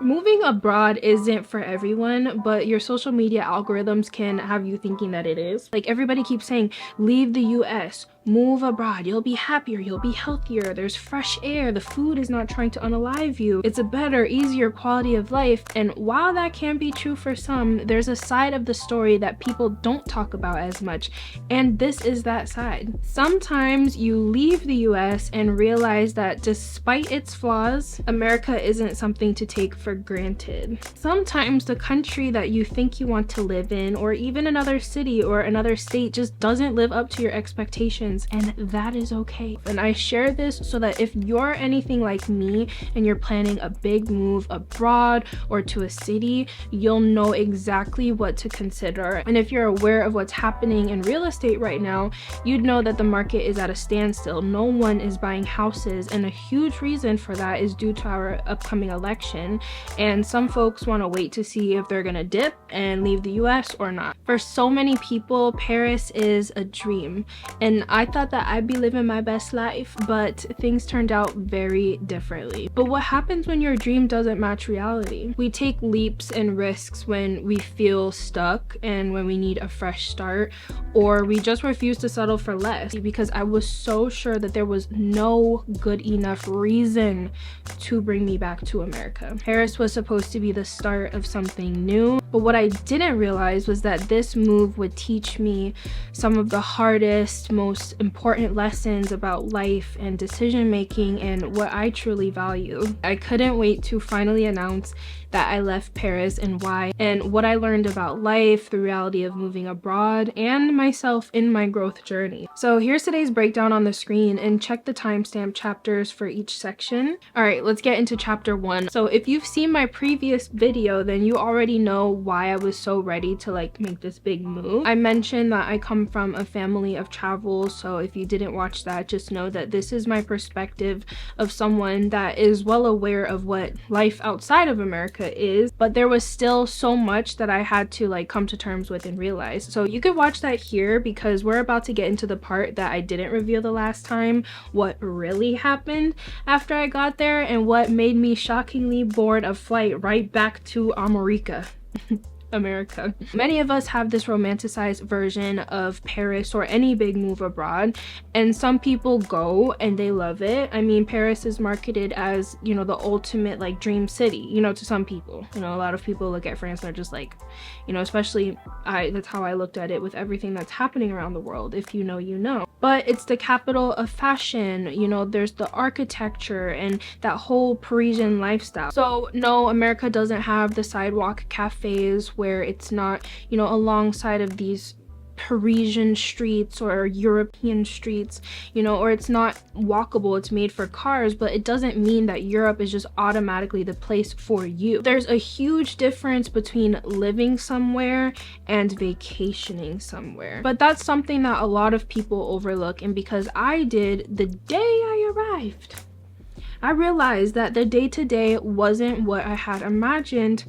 Moving abroad isn't for everyone, but your social media algorithms can have you thinking that it is. Like, everybody keeps saying, leave the US, move abroad, you'll be happier, you'll be healthier, there's fresh air, the food is not trying to unalive you, it's a better, easier quality of life. And while that can be true for some, there's a side of the story that people don't talk about as much, and this is that side. Sometimes you leave the US and realize that despite its flaws, America isn't something to take for granted. Sometimes the country that you think you want to live in, or even another city or another state, just doesn't live up to your expectations, and that is okay. And I share this so that if you're anything like me and you're planning a big move abroad or to a city, you'll know exactly what to consider. And if you're aware of what's happening in real estate right now, you'd know that the market is at a standstill. No one is buying houses, and a huge reason for that is due to our upcoming election. And some folks want to wait to see if they're gonna dip and leave the US or not. For so many people, Paris is a dream, and I thought that I'd be living my best life, but things turned out very differently. But what happens when your dream doesn't match reality? We take leaps and risks when we feel stuck and when we need a fresh start, or we just refuse to settle for less, because I was so sure that there was no good enough reason to bring me back to America. Paris was supposed to be the start of something new, but what I didn't realize was that this move would teach me some of the hardest, most important lessons about life and decision making and what I truly value. I couldn't wait to finally announce that I left Paris and why, and what I learned about life, the reality of moving abroad, and myself in my growth journey. So here's today's breakdown on the screen, and check the timestamp chapters for each section. All right, let's get into chapter 1. So if you've seen my previous video, then you already know why I was so ready to make this big move. I mentioned that I come from a family of travel, so if you didn't watch that, just know that this is my perspective of someone that is well aware of what life outside of America is, but there was still so much that I had to come to terms with and realize. So you could watch that here, because we're about to get into the part that I didn't reveal the last time, what really happened after I got there and what made me shockingly board a flight right back to America. America. Many of us have this romanticized version of Paris or any big move abroad, and some people go and they love it. I mean, Paris is marketed as, the ultimate dream city, to some people. A lot of people look at France and they're just especially that's how I looked at it with everything that's happening around the world. If you know, you know. But it's the capital of fashion, there's the architecture and that whole Parisian lifestyle. So no, America doesn't have the sidewalk cafes where it's not, alongside of these Parisian streets or European streets, or it's not walkable, it's made for cars, but it doesn't mean that Europe is just automatically the place for you. There's a huge difference between living somewhere and vacationing somewhere. But that's something that a lot of people overlook, and because I did the day I arrived, I realized that the day-to-day wasn't what I had imagined,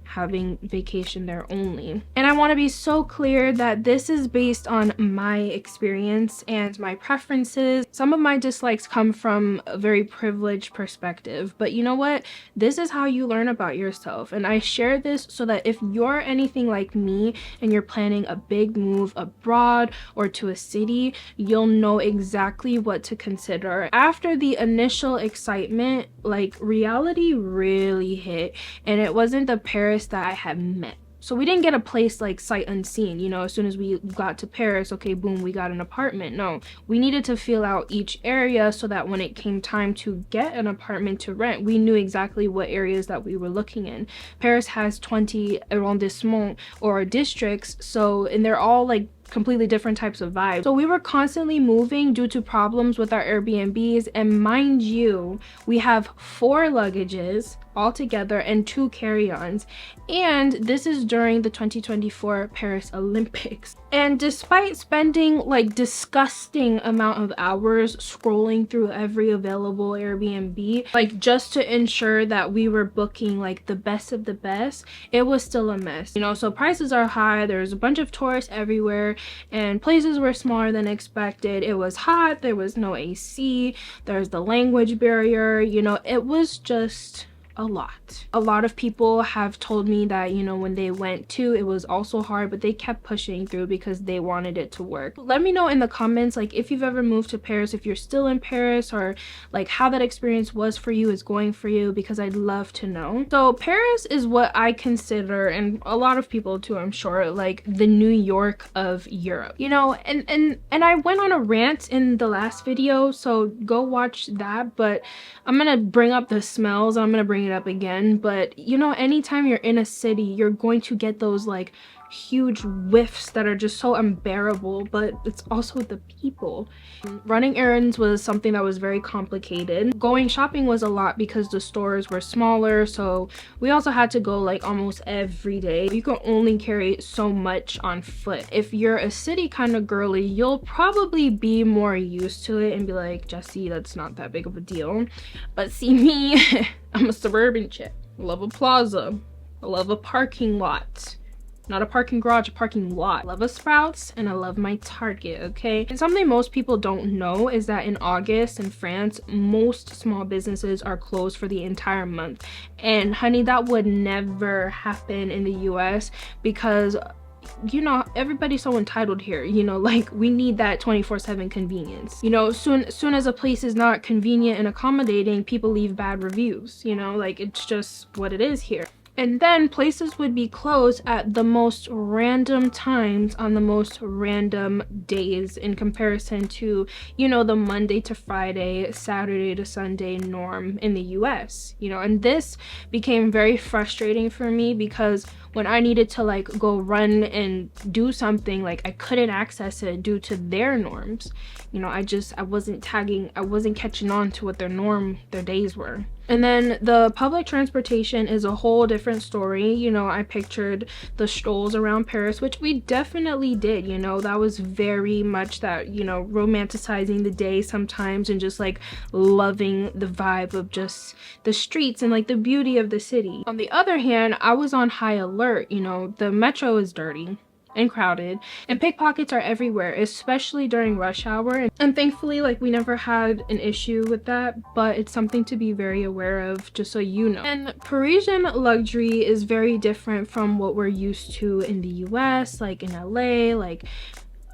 having vacation there only. And I want to be so clear that this is based on my experience and my preferences. Some of my dislikes come from a very privileged perspective, but you know what? This is how you learn about yourself. And I share this so that if you're anything like me and you're planning a big move abroad or to a city, you'll know exactly what to consider. After the initial excitement, reality really hit, and it wasn't the Paris that I had met. So we didn't get a place sight unseen, as soon as we got to Paris, okay, boom, we got an apartment. No, we needed to feel out each area so that when it came time to get an apartment to rent, we knew exactly what areas that we were looking in. Paris has 20 arrondissements or districts, and they're all completely different types of vibes. So we were constantly moving due to problems with our Airbnbs, and mind you, we have 4 luggages altogether and 2 carry-ons, and this is during the 2024 Paris Olympics. And despite spending disgusting amount of hours scrolling through every available Airbnb just to ensure that we were booking the best of the best, it was still a mess. So prices are high, there's a bunch of tourists everywhere, and places were smaller than expected. It was hot, there was no AC, there's the language barrier, it was just a lot. A lot of people have told me that, you know, when they went too, it was also hard, but they kept pushing through because they wanted it to work. Let me know in the comments, like, if you've ever moved to Paris, if you're still in Paris, or like how that experience was for you, is going for you, because I'd love to know. So Paris is what I consider, and a lot of people too, I'm sure, like the New York of Europe, you know. And I went on a rant in the last video, so go watch that, but I'm gonna bring up the smells, I'm gonna bring it up again. But you know, anytime you're in a city, you're going to get those like huge whiffs that are just so unbearable, but it's also the people. Running errands was something that was very complicated. Going shopping was a lot because the stores were smaller, so we also had to go like almost every day. You can only carry so much on foot. If you're a city kind of girly, you'll probably be more used to it and be like, Jessie, that's not that big of a deal. But see me, I'm a suburban chick. I love a plaza. I love a parking lot. Not a parking garage, a parking lot. I love a Sprouts and I love my Target, okay? And something most people don't know is that in August in France, most small businesses are closed for the entire month. And honey, that would never happen in the US because, you know, everybody's so entitled here, you know, like we need that 24/7 convenience. You know, soon as a place is not convenient and accommodating, people leave bad reviews, you know, like it's just what it is here. And then places would be closed at the most random times on the most random days in comparison to, you know, the Monday to Friday, Saturday to Sunday norm in the US, you know. And this became very frustrating for me because when I needed to like go run and do something, like I couldn't access it due to their norms. You know, I wasn't catching on to what their days were. And then the public transportation is a whole different story. You know, I pictured the strolls around Paris, which we definitely did, you know. That was very much that, you know, romanticizing the day sometimes and just like loving the vibe of just the streets and like the beauty of the city. On the other hand, I was on high alert. You know, the metro is dirty and crowded and pickpockets are everywhere, especially during rush hour, and thankfully like we never had an issue with that, but it's something to be very aware of, just so you know. And Parisian luxury is very different from what we're used to in the US, like in LA, like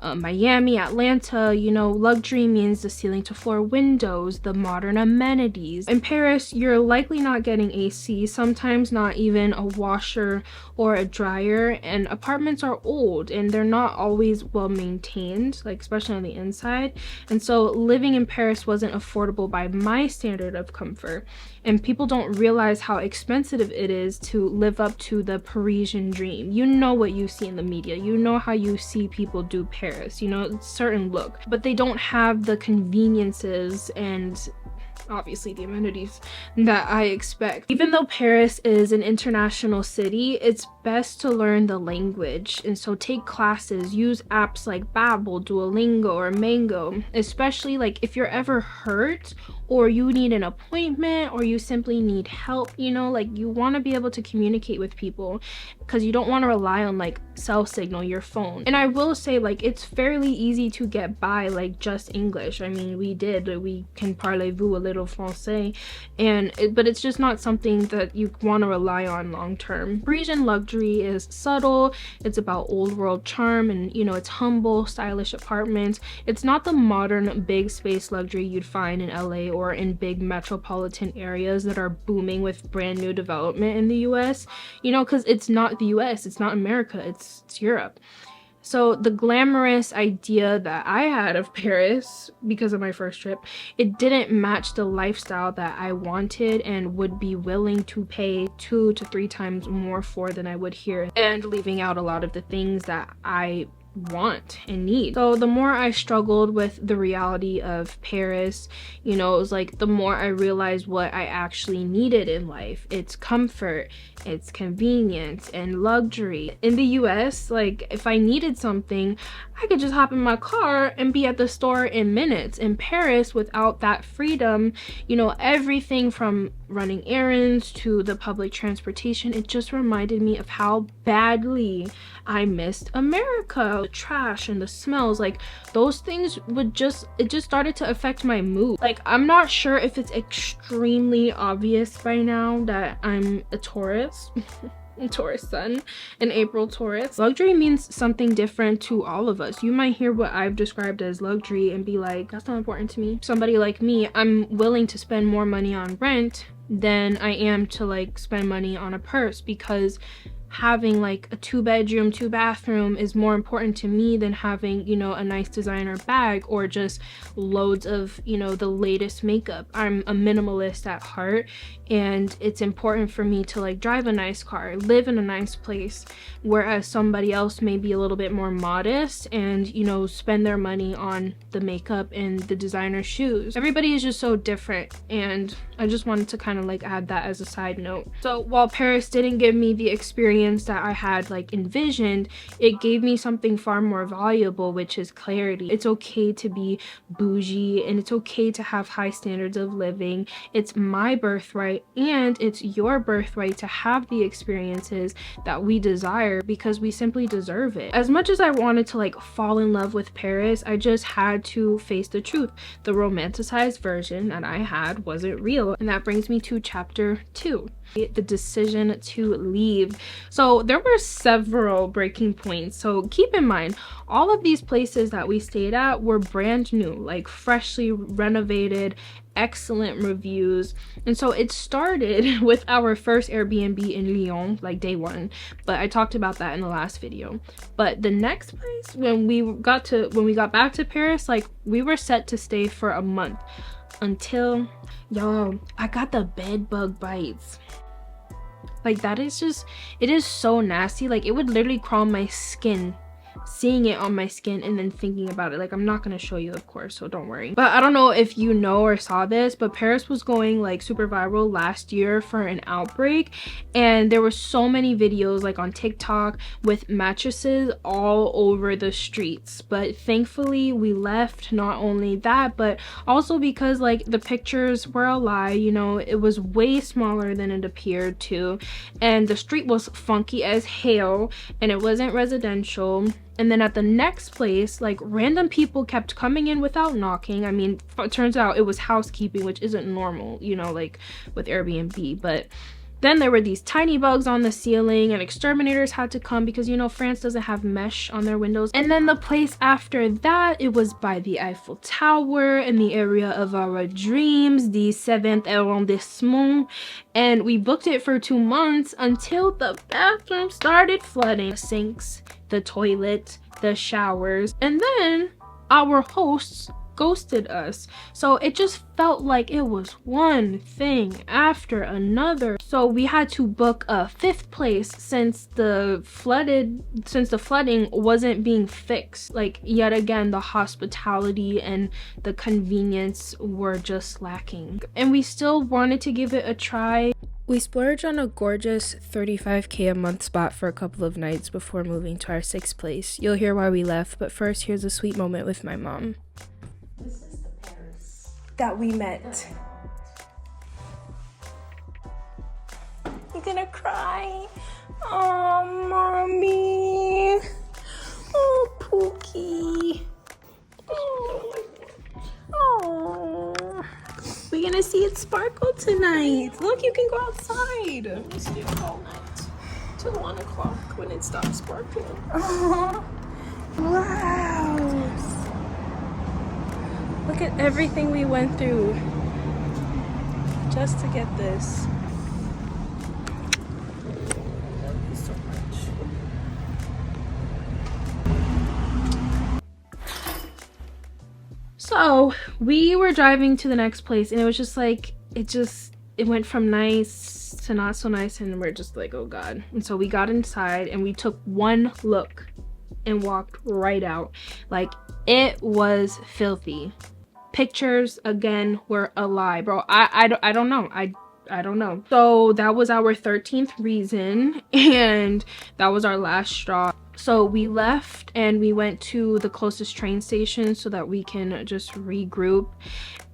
Miami, Atlanta. You know, luxury means the ceiling to floor windows, the modern amenities. In Paris, you're likely not getting AC, sometimes not even a washer or a dryer, and apartments are old and they're not always well maintained, like especially on the inside. And so living in Paris wasn't affordable by my standard of comfort. And people don't realize how expensive it is to live up to the Parisian dream. You know what you see in the media, you know how you see people do Paris, you know, certain look, but they don't have the conveniences and obviously the amenities that I expect. Even though Paris is an international city, it's best to learn the language, and so take classes, use apps like Babbel, Duolingo, or Mango, especially like if you're ever hurt or you need an appointment or you simply need help, you know, like you want to be able to communicate with people because you don't want to rely on like cell signal, your phone. And I will say, like, it's fairly easy to get by like just English. I mean, we can parlez-vous a little français, but it's just not something that you want to rely on long term. Parisian luxury is subtle, it's about old world charm, and you know, it's humble, stylish apartments. It's not the modern big space luxury you'd find in LA or in big metropolitan areas that are booming with brand new development in the US, you know, because it's not the US, it's not America, it's Europe. So the glamorous idea that I had of Paris because of my first trip, it didn't match the lifestyle that I wanted and would be willing to pay 2 to 3 times more for than I would here, and leaving out a lot of the things that I want and need. So the more I struggled with the reality of Paris, you know, it was like the more I realized what I actually needed in life. It's comfort, it's convenience, and luxury. In the US, like if I needed something, I could just hop in my car and be at the store in minutes. In Paris, without that freedom, you know, everything from running errands to the public transportation, it just reminded me of how badly I missed America. about the trash and the smells, like those things would just, it just started to affect my mood. Like, I'm not sure if it's extremely obvious by now that I'm a Taurus. Taurus sun, an April Taurus. Luxury means something different to all of us. You might hear what I've described as luxury and be like, that's not important to me. Somebody like me, I'm willing to spend more money on rent than I am to like spend money on a purse, because having like a 2-bedroom 2-bathroom is more important to me than having, you know, a nice designer bag or just loads of, you know, the latest makeup. I'm a minimalist at heart, and it's important for me to like drive a nice car, live in a nice place, whereas somebody else may be a little bit more modest and, you know, spend their money on the makeup and the designer shoes. Everybody is just so different, and I just wanted to kind of like add that as a side note. So while Paris didn't give me the experience that I had like envisioned, it gave me something far more valuable, which is clarity. It's okay to be bougie, and it's okay to have high standards of living. It's my birthright, and it's your birthright to have the experiences that we desire, because we simply deserve it. As much as I wanted to like fall in love with Paris, I just had to face the truth. The romanticized version that I had wasn't real. And that brings me to chapter 2, the decision to leave. So there were several breaking points. So keep in mind, all of these places that we stayed at were brand new, like freshly renovated, excellent reviews. And so it started with our first Airbnb in Lyon, like day 1, but I talked about that in the last video. But the next place, when we got back to Paris, like we were set to stay for a month, until, y'all, I got the bed bug bites. Like, that is just, it is so nasty. Like, it would literally crawl my skin, seeing it on my skin and then thinking about it. Like, I'm not gonna show you, of course, so don't worry. But I don't know if you know or saw this, but Paris was going like super viral last year for an outbreak, and there were so many videos like on TikTok with mattresses all over the streets. But thankfully we left. Not only that, but also because like the pictures were a lie, you know, it was way smaller than it appeared to, and the street was funky as hell, and it wasn't residential. And then at the next place, like random people kept coming in without knocking. I mean, it turns out it was housekeeping, which isn't normal, you know, like with Airbnb. But then there were these tiny bugs on the ceiling, and exterminators had to come because, you know, France doesn't have mesh on their windows. And then the place after that, it was by the Eiffel Tower in the area of our dreams, the 7th arrondissement. And we booked it for 2 months until the bathroom started flooding. The sinks, the toilet, the showers, and then our hosts ghosted us. So it just felt like it was one thing after another. So we had to book a 5th place since the flooding wasn't being fixed. Like, yet again, the hospitality and the convenience were just lacking, and we still wanted to give it a try. We splurged on a gorgeous $35K a month spot for a couple of nights before moving to our 6th place. You'll hear why we left, but first, here's a sweet moment with my mom. This is the Paris that we met. You're gonna cry. Oh, mommy. Oh, Pookie. Oh. We're gonna see it sparkle tonight. Look, you can go outside. We stay up all night till 1 o'clock when it stops sparkling. Oh, wow. Look at everything we went through just to get this. Love you so much. So we were driving to the next place, and it was just like, it went from nice to not so nice, and we're just like, oh god. And so we got inside and we took one look and walked right out. Like, it was filthy. Pictures again were a lie, bro. I don't know. I don't know. So that was our 13th reason, and that was our last straw. So we left and we went to the closest train station so that we can just regroup.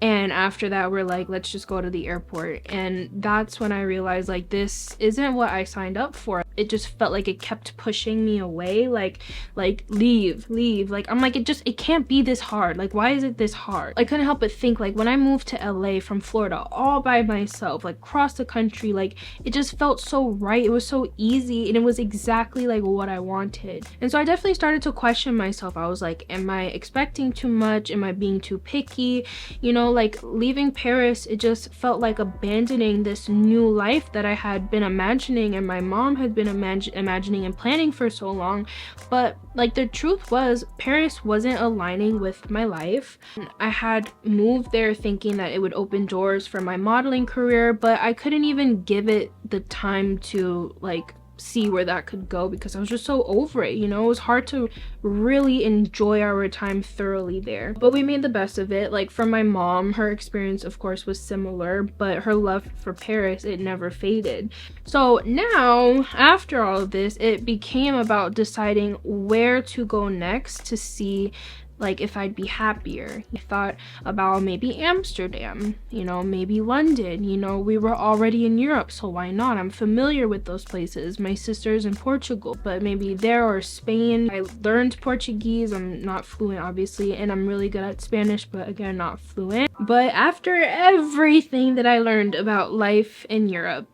And after that, we're like, let's just go to the airport. And that's when I realized, like, this isn't what I signed up for. It just felt like it kept pushing me away, like leave. Like, I'm like, it can't be this hard. Like, why is it this hard? I couldn't help but think, like, when I moved to LA from Florida all by myself, like across the country, like, it just felt so right. It was so easy and it was exactly like what I wanted. And so I definitely started to question myself. I was like, am I expecting too much? Am I being too picky? You know, like, leaving Paris, it just felt like abandoning this new life that I had been imagining and my mom had been imagining and planning for so long. But like, the truth was, Paris wasn't aligning with my life. I had moved there thinking that it would open doors for my modeling career, but I couldn't even give it the time to like see where that could go because I was just so over it, you know. It was hard to really enjoy our time thoroughly there, but we made the best of it. Like, for my mom, her experience of course was similar, but her love for Paris, it never faded. So now, after all of this, it became about deciding where to go next to see like if I'd be happier. I thought about maybe Amsterdam, you know, maybe London. You know, we were already in Europe, so why not? I'm familiar with those places. My sister's in Portugal, but maybe there, or Spain. I learned Portuguese. I'm not fluent obviously, and I'm really good at Spanish, but again, not fluent. But after everything that I learned about life in Europe,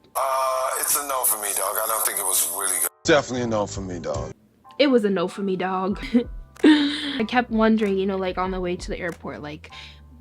it's a no for me, dog. I don't think it was really good. Definitely a no for me, dog. it was a no for me, dog. I kept wondering, you know, like on the way to the airport, like,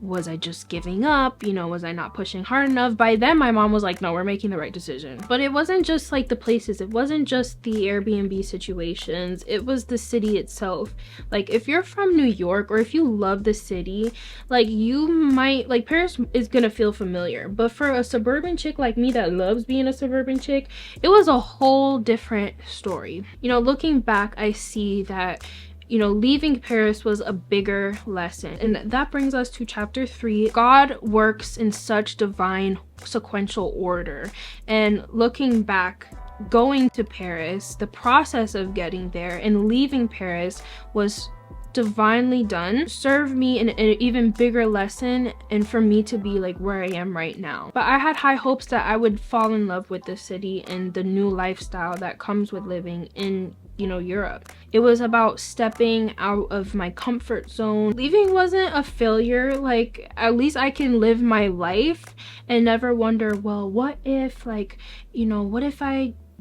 was I just giving up? You know, was I not pushing hard enough? By then, my mom was like, no, we're making the right decision. But it wasn't just like the places. It wasn't just the Airbnb situations. It was the city itself. Like, if you're from New York or if you love the city, like, you might, like, Paris is gonna feel familiar. But for a suburban chick like me that loves being a suburban chick, it was a whole different story. You know, looking back, I see that, you know, leaving Paris was a bigger lesson. And that brings us to chapter 3. God works in such divine sequential order. And looking back, going to Paris, the process of getting there and leaving Paris was divinely done, served me an even bigger lesson, and for me to be like where I am right now. But I had high hopes that I would fall in love with the city and the new lifestyle that comes with living in, you know, Europe. It was about stepping out of my comfort zone. Leaving wasn't a failure. Like, at least I can live my life and never wonder, well, what if, like, you know, what if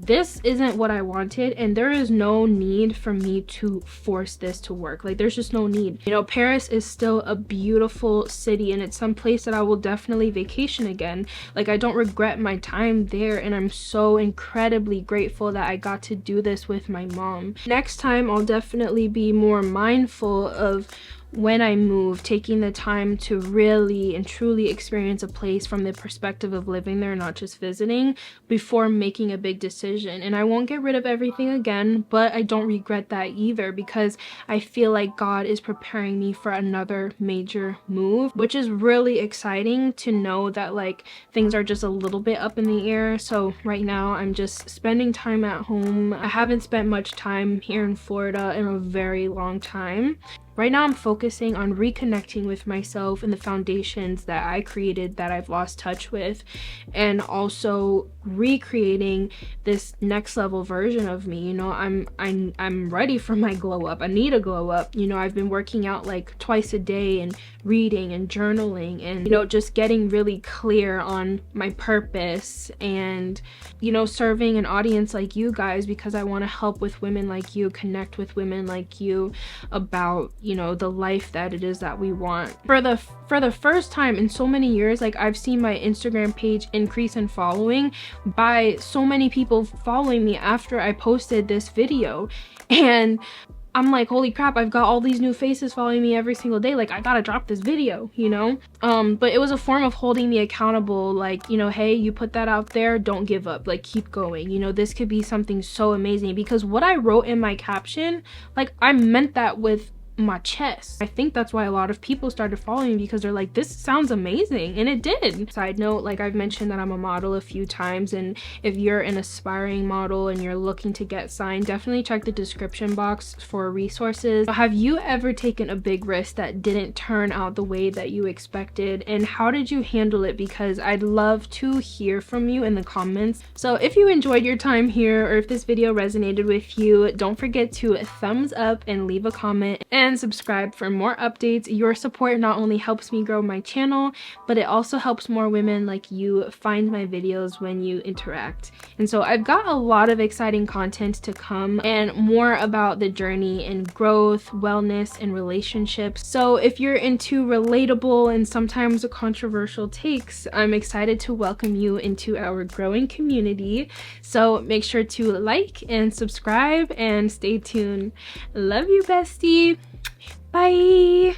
this isn't what I wanted, and there is no need for me to force this to work. Like, there's just no need. You know, Paris is still a beautiful city, and it's some place that I will definitely vacation again. Like, I don't regret my time there, and I'm so incredibly grateful that I got to do this with my mom. Next time, I'll definitely be more mindful of when I move, taking the time to really and truly experience a place from the perspective of living there, not just visiting, before making a big decision. And I won't get rid of everything again, but I don't regret that either, because I feel like God is preparing me for another major move, which is really exciting to know that, like, things are just a little bit up in the air. So right now I'm just spending time at home. I haven't spent much time here in Florida in a very long time. Right now I'm focusing on reconnecting with myself and the foundations that I created that I've lost touch with, and also recreating this next level version of me. You know, I'm ready for my glow up. I need a glow up. You know, I've been working out like twice a day and reading and journaling and, you know, just getting really clear on my purpose and, you know, serving an audience like you guys, because I want to help with women like you, connect with women like you about, you know, the life that it is that we want. For the first time in so many years, like, I've seen my Instagram page increase in following by so many people following me after I posted this video, and I'm like, holy crap, I've got all these new faces following me every single day. Like, I gotta drop this video, you know? But it was a form of holding me accountable. Like, you know, hey, you put that out there, don't give up, like, keep going. You know, this could be something so amazing, because what I wrote in my caption, like, I meant that with my chest. I think that's why a lot of people started following me, because they're like, this sounds amazing, and it did. Side note, like I've mentioned that I'm a model a few times, and if you're an aspiring model and you're looking to get signed, definitely check the description box for resources. Have you ever taken a big risk that didn't turn out the way that you expected, and how did you handle it? Because I'd love to hear from you in the comments. So if you enjoyed your time here, or if this video resonated with you, don't forget to thumbs up and leave a comment and subscribe for more updates. Your support not only helps me grow my channel, but it also helps more women like you find my videos when you interact. And so I've got a lot of exciting content to come, and more about the journey and growth, wellness, and relationships. So if you're into relatable and sometimes controversial takes, I'm excited to welcome you into our growing community. So make sure to like and subscribe and stay tuned. Love you, bestie. Bye.